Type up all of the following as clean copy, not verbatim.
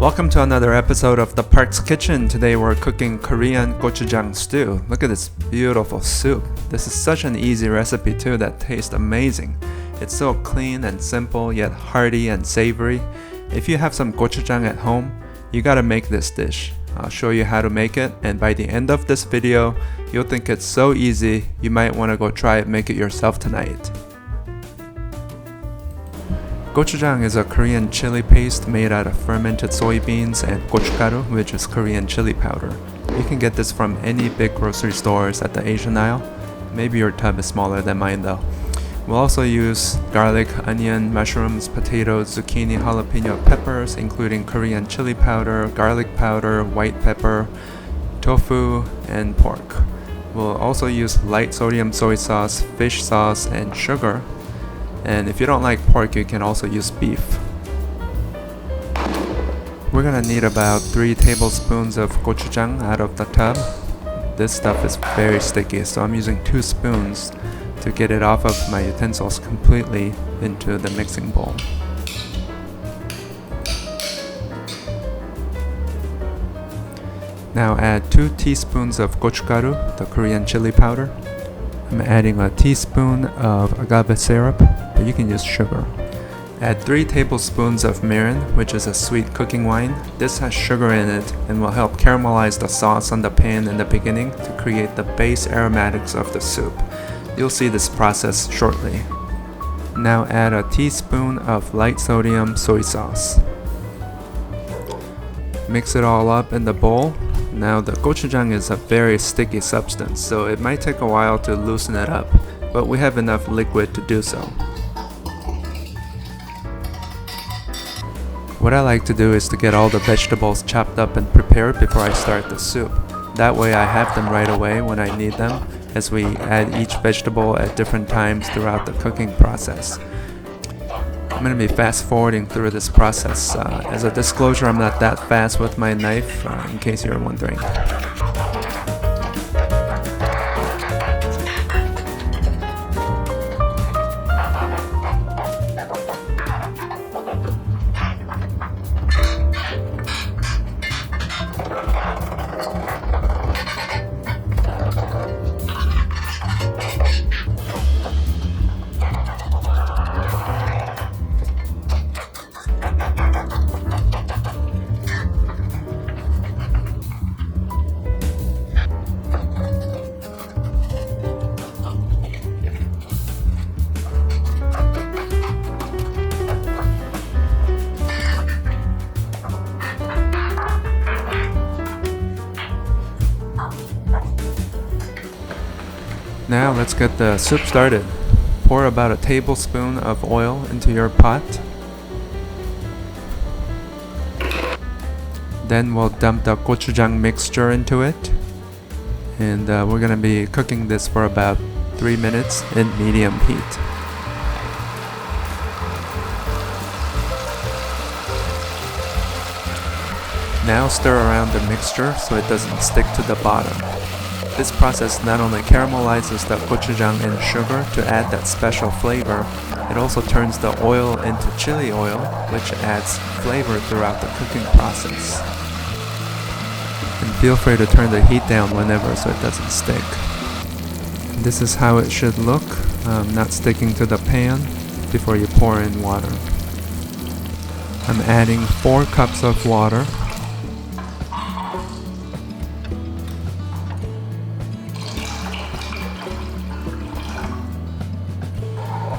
Welcome to another episode of The Park's Kitchen. Today we're cooking Korean gochujang stew. Look at this beautiful soup. This is such an easy recipe too that tastes amazing. It's so clean and simple yet hearty and savory. If you have some gochujang at home, you gotta make this dish. I'll show you how to make it, and by the end of this video, you'll think it's so easy you might want to go try it, make it yourself tonight. Gochujang is a Korean chili paste made out of fermented soybeans and gochugaru, which is Korean chili powder. You can get this from any big grocery stores at the Asian aisle. Maybe your tub is smaller than mine though. We'll also use garlic, onion, mushrooms, potatoes, zucchini, jalapeno peppers, including Korean chili powder, garlic powder, white pepper, tofu, and pork. We'll also use light sodium soy sauce, fish sauce, and sugar. And if you don't like pork, you can also use beef. We're gonna need about 3 tablespoons of gochujang out of the tub. This stuff is very sticky, so I'm using 2 spoons to get it off of my utensils completely into the mixing bowl. Now add 2 teaspoons of gochugaru, the Korean chili powder. I'm adding a teaspoon of agave syrup, but you can use sugar. Add 3 tablespoons of mirin, which is a sweet cooking wine. This has sugar in it and will help caramelize the sauce on the pan in the beginning to create the base aromatics of the soup. You'll see this process shortly. Now add a teaspoon of light sodium soy sauce. Mix it all up in the bowl. Now the gochujang is a very sticky substance, so it might take a while to loosen it up, but we have enough liquid to do so. What I like to do is to get all the vegetables chopped up and prepared before I start the soup. That way I have them right away when I need them, as we add each vegetable at different times throughout the cooking process. I'm going to be fast forwarding through this process. As a disclosure, I'm not that fast with my knife, in case you're wondering. Now let's get the soup started. Pour about a tablespoon of oil into your pot. Then we'll dump the gochujang mixture into it. And we're going to be cooking this for about 3 minutes in medium heat. Now stir around the mixture so it doesn't stick to the bottom. This process not only caramelizes the gochujang and sugar to add that special flavor, it also turns the oil into chili oil, which adds flavor throughout the cooking process. And feel free to turn the heat down whenever so it doesn't stick. This is how it should look, not sticking to the pan before you pour in water. I'm adding 4 cups of water.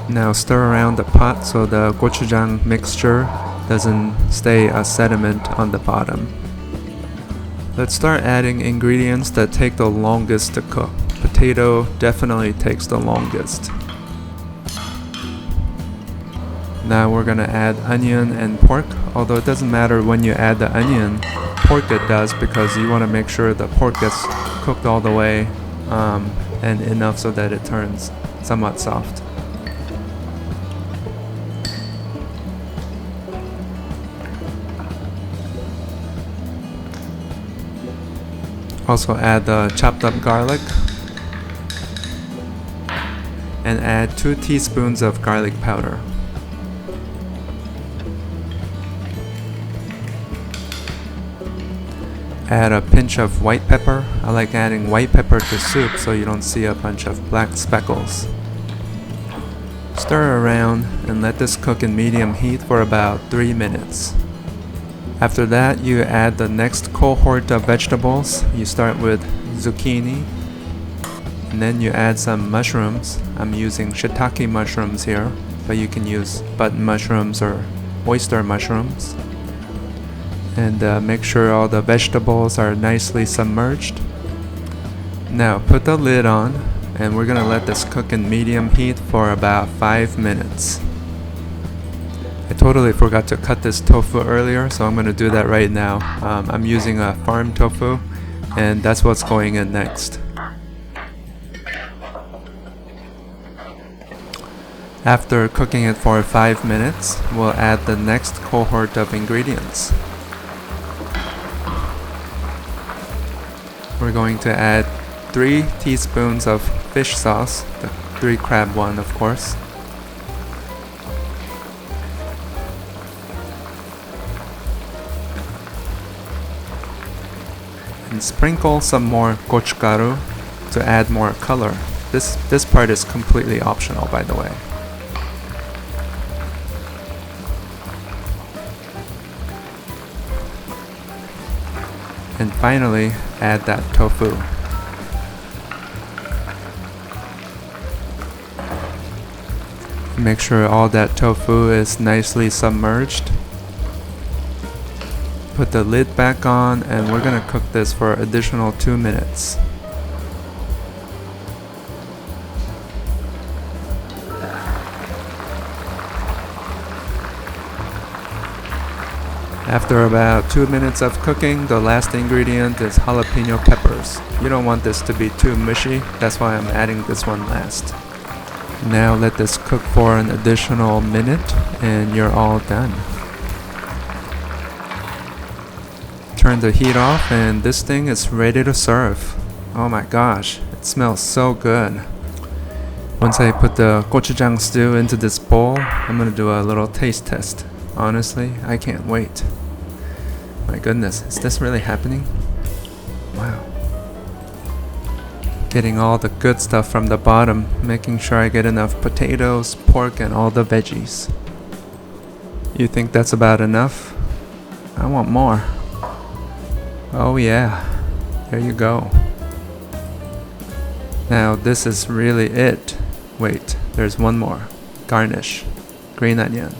Now stir around the pot so the gochujang mixture doesn't stay a sediment on the bottom. Let's start adding ingredients that take the longest to cook. Potato definitely takes the longest. Now we're gonna add onion and pork, although it doesn't matter when you add the onion, pork it does, because you want to make sure the pork gets cooked all the way and enough so that it turns somewhat soft. Also add the chopped up garlic and add 2 teaspoons of garlic powder. add a pinch of white pepper. I like adding white pepper to soup so you don't see a bunch of black speckles. Stir around and let this cook in medium heat for about 3 minutes. After that, you add the next cohort of vegetables. You start with zucchini, and then you add some mushrooms. I'm using shiitake mushrooms here, but you can use button mushrooms or oyster mushrooms. And make sure all the vegetables are nicely submerged. Now put the lid on, and we're gonna let this cook in medium heat for about 5 minutes. I totally forgot to cut this tofu earlier, so I'm gonna do that right now. I'm using a farm tofu, and that's what's going in next. After cooking it for 5 minutes, we'll add the next cohort of ingredients. We're going to add 3 teaspoons of fish sauce, the 3 crab one of course. And sprinkle some more gochugaru to add more color. This part is completely optional, by the way. And finally, add that tofu. Make sure all that tofu is nicely submerged. Put the lid back on, and we're gonna cook this for additional 2 minutes. After about 2 minutes of cooking, the last ingredient is jalapeno peppers. You don't want this to be too mushy, that's why I'm adding this one last. Now let this cook for an additional minute and you're all done. Turn the heat off and this thing is ready to serve. Oh my gosh, it smells so good. Once I put the gochujang stew into this bowl, I'm gonna do a little taste test. Honestly, I can't wait. My goodness, is this really happening? Wow. Getting all the good stuff from the bottom, making sure I get enough potatoes, pork, and all the veggies. You think that's about enough? I want more. Oh yeah, there you go. Now this is really it. Wait, there's one more. Garnish. Green onion.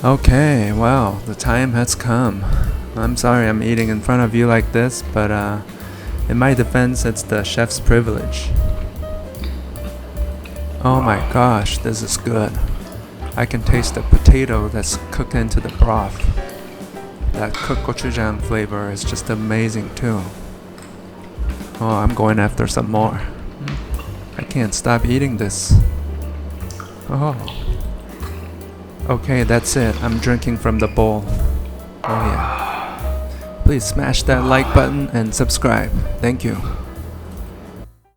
Okay, well, the time has come. I'm sorry I'm eating in front of you like this, but in my defense, it's the chef's privilege. Oh my gosh, this is good. I can taste the potato that's cooked into the broth. That cooked gochujang flavor is just amazing too. Oh, I'm going after some more. I can't stop eating this. Oh. Okay, that's it. I'm drinking from the bowl. Oh yeah. Please smash that like button and subscribe. Thank you.